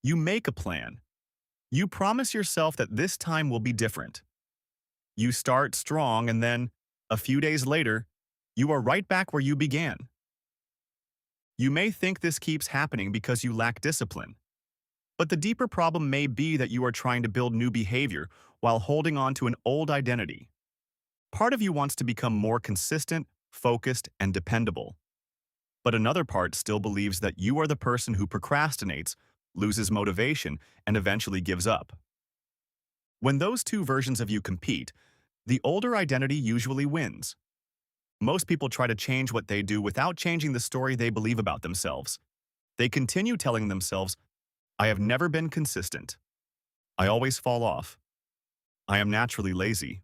You make a plan. You promise yourself that this time will be different. You start strong and then, a few days later, you are right back where you began. You may think this keeps happening because you lack discipline, but the deeper problem may be that you are trying to build new behavior while holding on to an old identity. Part of you wants to become more consistent, focused, and dependable, but another part still believes that you are the person who procrastinates, loses motivation, and eventually gives up. When those two versions of you compete, the older identity usually wins. Most people try to change what they do without changing the story they believe about themselves. They continue telling themselves, I have never been consistent. I always fall off. I am naturally lazy.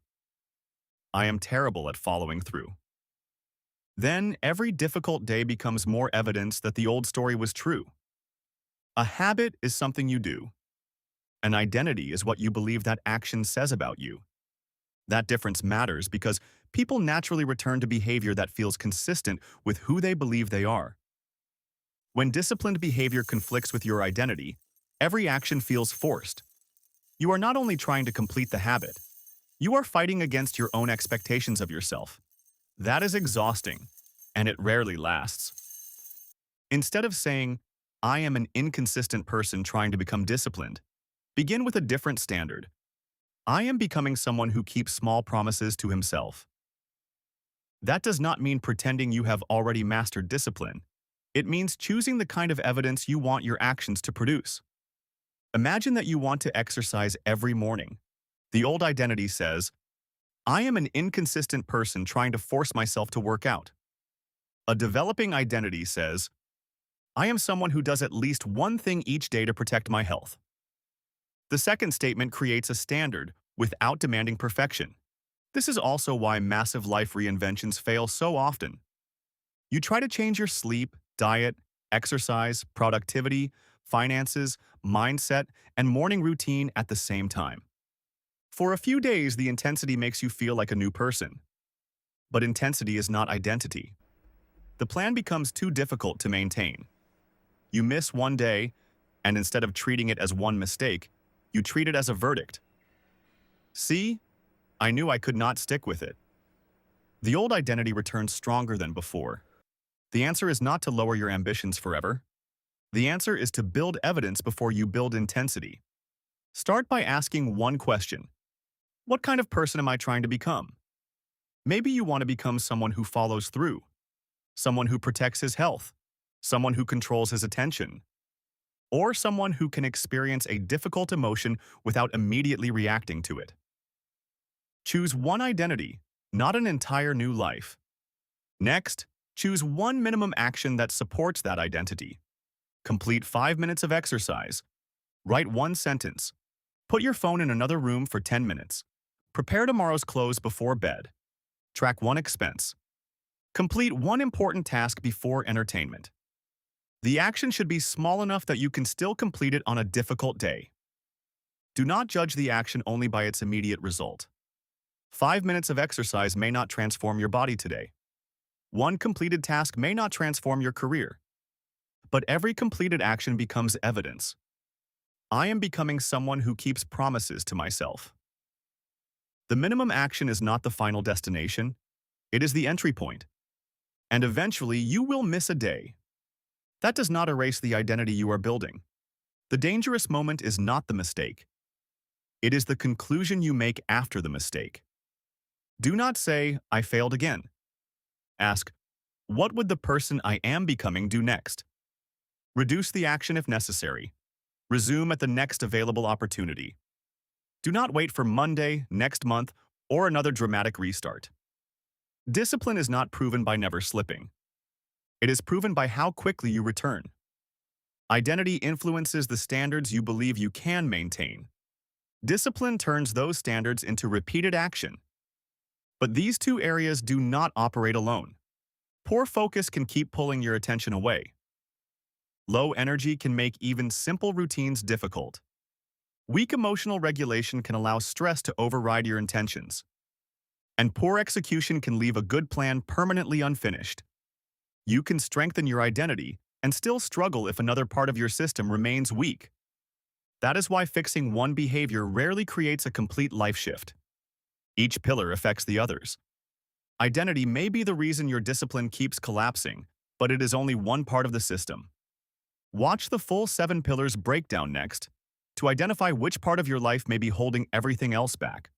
I am terrible at following through. Then, every difficult day becomes more evidence that the old story was true. A habit is something you do. An identity is what you believe that action says about you. That difference matters because people naturally return to behavior that feels consistent with who they believe they are. When disciplined behavior conflicts with your identity, every action feels forced. You are not only trying to complete the habit, you are fighting against your own expectations of yourself. That is exhausting, and it rarely lasts. Instead of saying, I am an inconsistent person trying to become disciplined, begin with a different standard. I am becoming someone who keeps small promises to himself. That does not mean pretending you have already mastered discipline. It means choosing the kind of evidence you want your actions to produce. Imagine that you want to exercise every morning. The old identity says, I am an inconsistent person trying to force myself to work out. A developing identity says, I am someone who does at least one thing each day to protect my health. The second statement creates a standard without demanding perfection. This is also why massive life reinventions fail so often. You try to change your sleep, diet, exercise, productivity, finances, mindset, and morning routine at the same time. For a few days, the intensity makes you feel like a new person. But intensity is not identity. The plan becomes too difficult to maintain. You miss one day, and instead of treating it as one mistake, you treat it as a verdict. See, I knew I could not stick with it. The old identity returns stronger than before. The answer is not to lower your ambitions forever. The answer is to build evidence before you build intensity. Start by asking one question. What kind of person am I trying to become? Maybe you want to become someone who follows through, someone who protects his health, someone who controls his attention, or someone who can experience a difficult emotion without immediately reacting to it. Choose one identity, not an entire new life. Next, choose one minimum action that supports that identity. Complete 5 minutes of exercise. Write one sentence. Put your phone in another room for 10 minutes. Prepare tomorrow's clothes before bed. Track one expense. Complete one important task before entertainment. The action should be small enough that you can still complete it on a difficult day. Do not judge the action only by its immediate result. 5 minutes of exercise may not transform your body today. One completed task may not transform your career. But every completed action becomes evidence. I am becoming someone who keeps promises to myself. The minimum action is not the final destination. It is the entry point. And eventually, you will miss a day. That does not erase the identity you are building. The dangerous moment is not the mistake. It is the conclusion you make after the mistake. Do not say, I failed again. Ask, what would the person I am becoming do next? Reduce the action if necessary. Resume at the next available opportunity. Do not wait for Monday, next month, or another dramatic restart. Discipline is not proven by never slipping. It is proven by how quickly you return. Identity influences the standards you believe you can maintain. Discipline turns those standards into repeated action. But these two areas do not operate alone. Poor focus can keep pulling your attention away. Low energy can make even simple routines difficult. Weak emotional regulation can allow stress to override your intentions. And poor execution can leave a good plan permanently unfinished. You can strengthen your identity and still struggle if another part of your system remains weak. That is why fixing one behavior rarely creates a complete life shift. Each pillar affects the others. Identity may be the reason your discipline keeps collapsing, but it is only one part of the system. Watch the full 7 pillars breakdown next to identify which part of your life may be holding everything else back.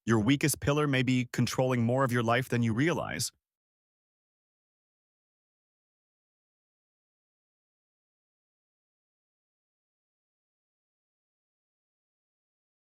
Your weakest pillar may be controlling more of your life than you realize,